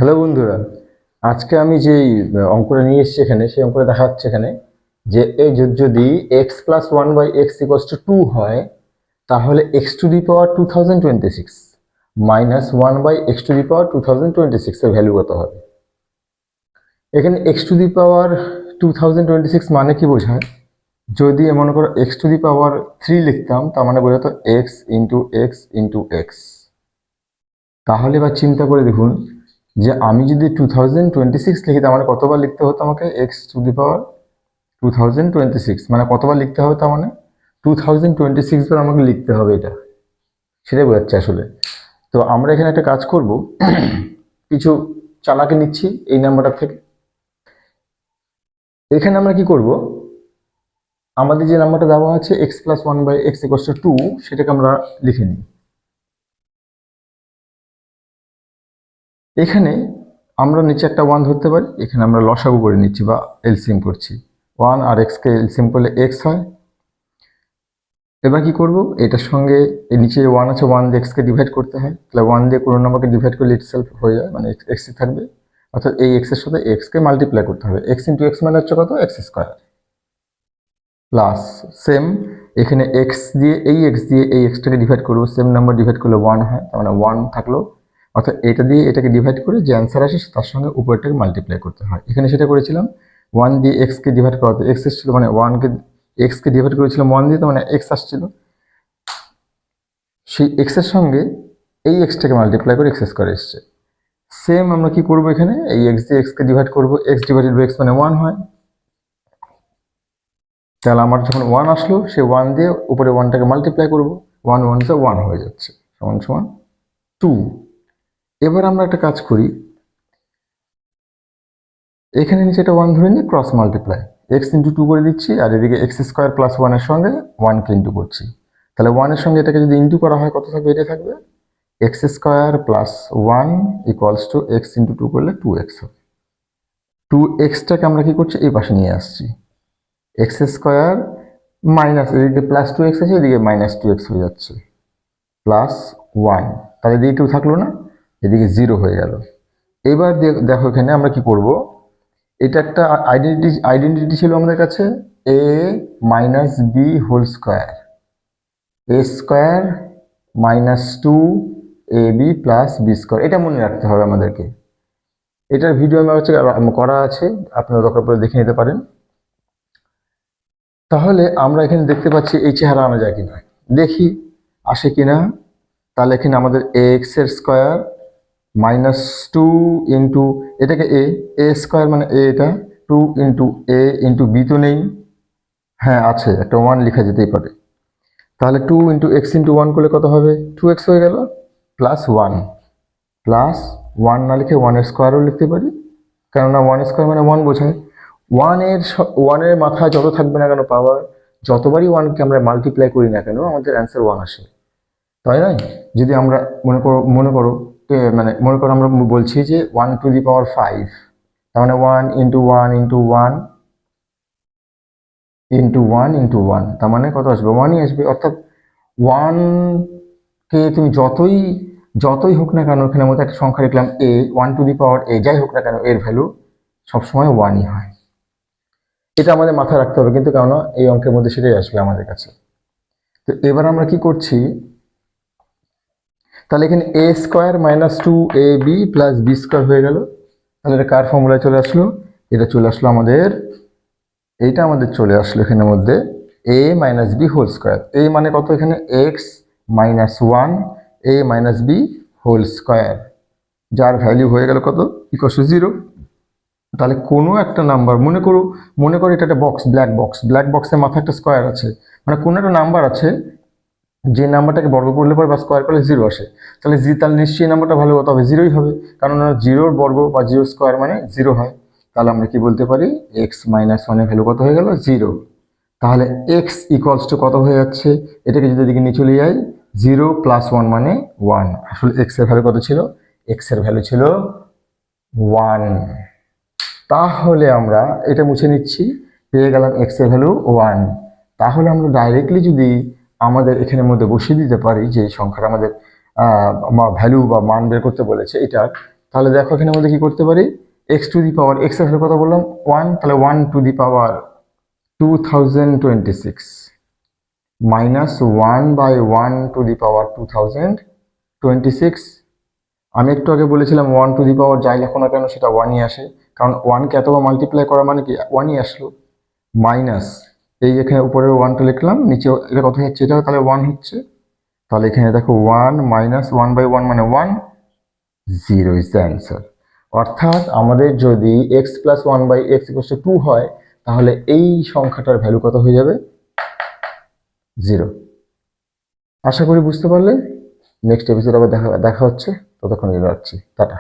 Hello বন্ধুরা, আজকে আমি যেই অঙ্কটা নিয়ে এসেছি এখানে, সেই অঙ্কটা দেখা যাচ্ছে এখানে যে যদি x plus one by x equals to two হয়, তাহলে x to the power 2026 minus one by x to the power 2026 এর ভ্যালু কত হবে। এখানে এক্স টু দি পাওয়ার 2026 মানে কি বোঝায়? যদি মনে করো এক্স টু দি পাওয়ার 3 লিখতাম, তার মানে বোঝাতো x into x into x. তাহলে এবার চিন্তা করে দেখুন যে আমি যদি 2026 লিখি, তার মানে কতবার লিখতে হতো আমাকে? এক্স টু দি পাওয়ার 2026 মানে কতবার লিখতে হবে? তার মানে 2026 বার আমাকে লিখতে হবে, এটা সেটাই বোঝাচ্ছে আসলে। তো আমরা এখানে একটা কাজ করব, কিছু চালাকি নিচ্ছি এই নাম্বারটা থেকে। এখানে আমরা কি করব, আমাদের যে নাম্বারটা দেওয়া আছে x plus one by x equals to 2, সেটাকে আমরা লিখে নিই। এখানে আমরা নিচে একটা ওয়ান ধরতে পারি, এখানে আমরা লসাগু করে নিচ্ছি বা এলসিএম করছি। ওয়ান আর এক্সকে এলসিএম করলে এক্স হয়। এবার কি করব, এটার সঙ্গে এই নিচে ওয়ান আছে, ওয়ান দিয়ে এক্সকে ডিভাইড করতে হয়, তাহলে ওয়ান দিয়ে কোনো নাম্বারকে ডিভাইড করলে ইটসেলফ হয়ে যায়, মানে এক্স থাকবে। অর্থাৎ এই এক্সের সাথে এক্সকে মাল্টিপ্লাই করতে হবে। এক্স ইন্টু এক্স মানে হচ্ছে কত? X square. প্লাস সেম এখানে এক্স দিয়ে এই এক্সটাকে ডিভাইড করবো, সেম নাম্বার ডিভাইড করলে ওয়ান হয়, তার মানে ওয়ান থাকলো। অর্থাৎ এটা দিয়ে এটাকে ডিভাইড করে যে অ্যান্সার আসে তার সঙ্গে উপরটাকে মাল্টিপ্লাই করতে হয়। এখানে সেটা করেছিলাম, ওয়ান দিয়ে এক্সকে ডিভাইড করাতে এক্স এসেছিল, মানে ওয়ানকে এক্সকে ডিভাইড করেছিলাম ওয়ান দিয়ে, তো মানে এক্স আসছিল। সেই এক্সের সঙ্গে এই এক্সটাকে মাল্টিপ্লাই করে এক্স স্কোয়ার এসছে। সেম আমরা কি করবো, এখানে এই এক্স দিয়ে এক্সকে ডিভাইড করবো, এক্স ডিভাইডেড বাই এক্স মানে ওয়ান হয়। তাহলে আমার যখন ওয়ান আসলো, সে ওয়ান দিয়ে উপরে ওয়ানটাকে মাল্টিপ্লাই করবো, ওয়ান ওয়ান যা ওয়ান হয়ে যাচ্ছে, সমান সমান 2। এবার আমরা একটা কাজ করি, এখানে নিচে একটা ওয়ান ধরে নিয়ে ক্রস মাল্টিপ্লাই, এক্স ইন্টু 2 করে দিচ্ছি, আর এদিকে এক্স স্কোয়ার প্লাস ওয়ানের সঙ্গে ওয়ানকে ইন্টু করছি। তাহলে ওয়ানের সঙ্গে এটাকে যদি ইন্টু করা হয়, কত থাকবে? এটা থাকবে x square plus one equals to x into 2 করলে 2x হবে। 2xটাকে আমরা কি করছি, এই পাশে নিয়ে আসছি, এক্স স্কোয়ার মাইনাস এদিকে প্লাস 2x আছে, এদিকে মাইনাস 2x হয়ে যাচ্ছে, প্লাস ওয়ান, তাহলে এদিকে কেউ থাকলো না, এদিকে 0 হয়ে গেল। এবার দেখো এখানে আমরা কি করব, এটা একটা আইডেন্টিটি ছিল আমাদের কাছে, a minus b whole square, a square minus 2ab plus b square, এটা মনে রাখতে হবে আমাদেরকে। এটার ভিডিও আমার কাছে করা আছে, আপনারা দরকার পড়ে দেখে নিতে পারেন। তাহলে আমরা এখানে দেখতে পাচ্ছি এই চেহারা আনা যায় কিনা, দেখি আসে কিনা। তাহলে এখানে আমাদের এক্স এর স্কোয়ার মাইনাস 2 ইন্টু এটাকে এ স্কোয়ার মানে এটা 2 ইন্টু এ ইন্টু বি তো নেই, হ্যাঁ আছে, একটা ওয়ান লেখা যেতেই পারে। তাহলে 2 ইন্টু এক্স ইন্টু ওয়ান করলে কত হবে? 2x হয়ে গেল, প্লাস ওয়ান, প্লাস ওয়ান না লিখে ওয়ানের স্কোয়ারও লিখতে পারি, কেননা ওয়ান স্কোয়ার মানে ওয়ান বোঝায়। ওয়ানের মাথায় যত থাকবে না কেন পাওয়ার, যতবারই ওয়ানকে আমরা মাল্টিপ্লাই করি না কেন, আমাদের অ্যান্সার ওয়ান আসে, তাই নয়? যদি আমরা মনে করো আমরা বলছি যে 1 টু দি পাওয়ার 5, তার মানে 1 ইন্টু 1 ইন্টু 1 ইন্টু 1 ইন্টু 1, তার মানে কত আসবে? 1ই আসবে। অর্থাৎ 1কে তুমি যতই হোক না কেন, এখানের মধ্যে একটা সংখ্যা লিখলাম a, 1 to the power a, যাই হোক না কেন এর ভ্যালু সবসময় 1ই হয়। এটা আমাদের মাথায় রাখতে হবে, কিন্তু কেননা এই অঙ্কের মধ্যে সেটাই আসবে আমাদের কাছে। তো এবার আমরা কি করছি, তাহলে এখানে a square minus 2ab plus b square হয়ে গেল। তাহলে এটা কার ফর্মুলায় চলে আসলো? এটা চলে আসলো আমাদের, এইটা আমাদের চলে আসলো এখানের মধ্যে a minus b whole square. A মানে কত? এখানে x minus one, a minus b whole square, যার ভ্যালু হয়ে গেল কত? Equal to 0। তাহলে কোনো একটা নাম্বার মনে করো এটা একটা বক্স, ব্ল্যাক বক্সের মাথায় একটা স্কোয়ার আছে, মানে কোনো একটা নাম্বার আছে যে নাম্বারটাকে বর্গ করলে পরে বা স্কোয়ার করলে 0 আসে, তাহলে নিশ্চয়ই নাম্বারটা ভালো হতে হবে, 0ই হবে, কারণ 0 বর্গ বা 0 স্কোয়ার মানে 0 হয়। তাহলে আমরা কি বলতে পারি, এক্স মাইনাস ওয়ানের ভ্যালু কত হয়ে গেল? 0। তাহলে এক্স ইকুয়ালস টু কত হয়ে যাচ্ছে? এটাকে যদি দিকে নিয়ে চলে যাই, 0 প্লাস 1 মানে 1। আসলে এক্স এর ভ্যালু কত ছিল? এক্স এর ভ্যালু ছিল 1। তাহলে আমরা এটা মুছে নিচ্ছি, পেয়ে গেলাম এক্স এর ভ্যালু 1। তাহলে আমরা ডাইরেক্টলি যদি আমাদের এখানের মধ্যে বসিয়ে দিতে পারি যে সংখ্যাটা আমাদের ভ্যালু বা মান বের করতে বলেছে এটার, তাহলে দেখো এখানের মধ্যে কি করতে পারি, x to the power, x এর ভ্যালু কত বললাম 1, তাহলে 1 to the power 2026 minus 1/1 to the power 2026। আমি একটু আগে বলেছিলাম 1 টু দি পাওয়ার যাই লেখো না কেন সেটা 1ই আসে, কারণ 1কে এতবার মাল্টিপ্লাই করা মানে কি 1ই আসলো, মাইনাস এই এখানে উপরের 1টা লিখলাম, নিচে এটা কত হচ্ছে, এটা তাহলে 1 হচ্ছে। তাহলে এখানে দেখো 1 মাইনাস 1/1 মানে 1, 0 ইজ দ্য অ্যান্সার। অর্থাৎ আমাদের যদি এক্স প্লাস 1/x = 2 হয়, তাহলে এই সংখ্যাটার ভ্যালু কত হয়ে যাবে, 0। আশা করি বুঝতে পারলে। নেক্সট এপিসোড আবার দেখা হচ্ছে, ততক্ষণ রাখছি, টাটা।